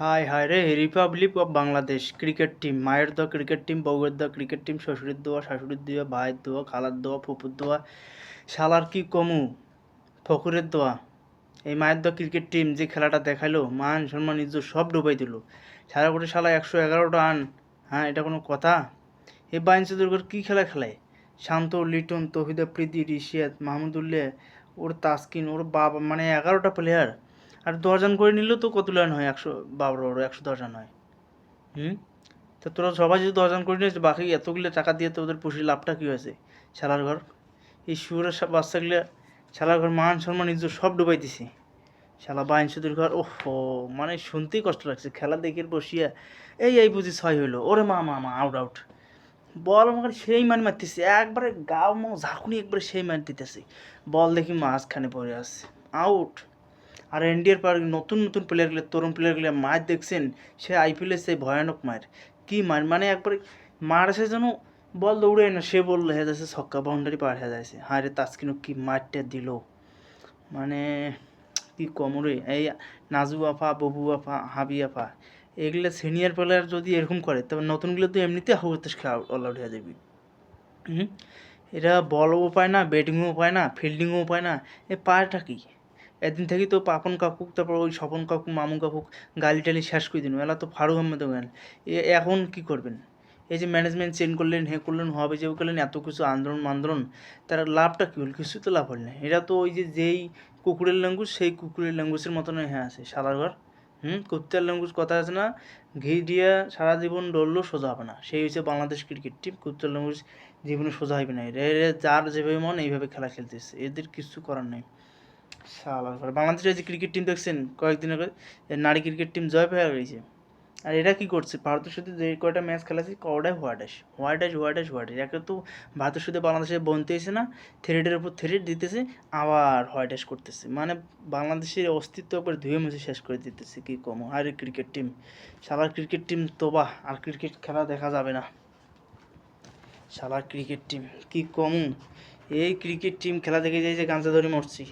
হায় হায় রে, Republic of Bangladesh cricket team, মায়ের দোয়া ক্রিকেট টিম, বউয়ের দোয়া ক্রিকেট টিম, শ্বশুরের দোয়া, শাশুড়ির দোয়া, ভাইয়ের দোয়া, খালার দোয়া, ফুপুর দোয়া, শালার কি কমু, ফকুরের দোয়া। এই মায়ের দোয়া ক্রিকেট টিম যে খেলাটা দেখাইলো, মান সম্মান ইজ্জত সব ডুবাই দিল। সারা করে শালা 111টা রান। হ্যাঁ, এটা কোনো কথা? এই বাইনচুদুরগর কী খেলা খেলায়? শান্ত, লিটন, তৌহিদা, প্রীতি, রিশিয়াত, মাহমুদুল্লাহ, ওর তাসকিন, ওর বাবা, মানে 11টা প্লেয়ার। আর 10 রান করে নিলেও তো কত রান হয়? 110 রান হয়। তো তোরা সবাই যদি 10 রান করে নিয়েছে, বাকি এতগুলো টাকা দিয়ে তো ওদের পুষির লাভটা কী হয়েছে? শালার ঘর, এই শুয়োরের বাচ্চাগুলো, শালার ঘর মান সম্মান ইজ্জত সব ডুবাই দিছে। শালা বাইনচুদির ঘর, ওহো, মানে শুনতেই কষ্ট লাগছে। খেলা দেখে বসিয়া এই বুঝি 6 হইলো, ওরে মা মা মা, আউট আউট। বল আমাকে সেই মান মারতেছে, একবারে গাও মো ঝাঁকুনি, একবারে সেই মার দিতেছে। বল দেখি মাঝখানে পড়ে আসছে, আউট। আর ইন্ডিয়ার পর নতুন নতুন প্লেয়ারগুলো, তরুণ প্লেয়ারগুলো মার দেখছেন, সে আইপিএলে সে ভয়ানক মার। কি মার, মানে একবারে মার আসে যেন বল দৌড়ে না, সে বল হয়ে যাচ্ছে ছক্কা, বাউন্ডারি পার হয়ে যাচ্ছে। হায় রে, তাসকিনও কি মারটা দিল, মানে কি কমরে। এই নাজু আফা, ববু আফা, হাবি আফা, এগুলো সিনিয়র প্লেয়ার যদি এরকম করে, তবে নতুনগুলো তো এমনিতে হতে অল আউট হয়ে যাবে। এরা বলও পায় না, ব্যাটিংও পায় না, ফিল্ডিংও পায় না, এ পায়টা কি? একদিন থেকেই তো পাপন কাকু, তারপর ওই স্বপন কাকু, মামু কাকু গালি টালি শেষ করে দিন, এলা তো ফারুক আহমেদও গেল। এখন কি করবেন? এই যে ম্যানেজমেন্ট চেঞ্জ করলেন, হে করলেন, হবে যে করলেন, এত কিছু আন্দোলন, তার লাভটা কী হল? কিছু তো লাভ হল না। এরা তো ওই যে যেই কুকুরের ল্যাঙ্গুয়েজ, সেই কুকুরের ল্যাঙ্গুয়েজের মতন হ্যাঁ আছে শালার ঘর। কুত্তার ল্যাঙ্গুয়েজ কথা আছে না, ঘি দিয়া সারা জীবন ডললেও সোজা হবে না। সেই হচ্ছে বাংলাদেশ ক্রিকেট টিম, কুত্তার ল্যাঙ্গুয়েজ জীবনে সোজা হবে না। এরা যার যেভাবে মন এইভাবে খেলা খেলতেছে, এদের কিছু করার নেই। শালার ঘর, বাংলাদেশের যে ক্রিকেট টিম দেখছেন কয়েকদিন আগে, নারী ক্রিকেট টিম জয় পেয়ে গেছে। আর এরা কী করছে? ভারতের সাথে যে কয়টা ম্যাচ খেলাছে, কটাই হোয়াইট অ্যাশ। একে তো ভারতের সাথে বাংলাদেশে বনতেছে না, থ্রেডের উপর থ্রেড দিতেছে, আবার হোয়াইট অ্যাশ করতেছে, মানে বাংলাদেশের অস্তিত্ব একবার ধুয়ে মুছে শেষ করে দিতেছে। কী কম আর ক্রিকেট টিম, শালার ক্রিকেট টিম তোবা, আর ক্রিকেট খেলা দেখা যাবে না। শালার ক্রিকেট টিম কী কম, এই ক্রিকেট টিম খেলা দেখে যাই যে গাঁজা ধরে মরছি।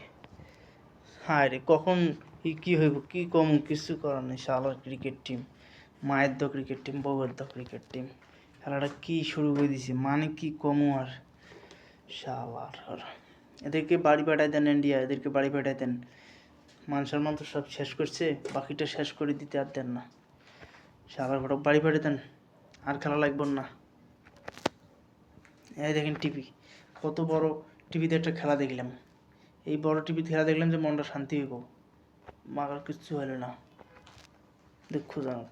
হায় রে, কখন কী হইব, কী কম, কিছু করার নেই। শালার ক্রিকেট টিম, মায়ের দো ক্রিকেট টিম, বউয়ের দো ক্রিকেট টিম, খেলাটা কী শুরু করে দিছে, মানে কি কমু আর। শালার আর এদেরকে বাড়ি পাঠাই দেন, ইন্ডিয়া এদেরকে বাড়ি পাঠাই দেন। মান সম্মান তো সব শেষ করছে, বাকিটা শেষ করে দিতে আর দেন না। শালার ঘটক বাড়ি পাঠিয়ে দেন, আর খেলা লাগবে না। এই দেখেন টিভি, কত বড় টিভিতে একটা খেলা দেখলাম, এই বড় টিভিতে খেলা দেখলাম যে মনটা শান্তি হইব, মাগার কিচ্ছু হলো না, দুঃখজনক।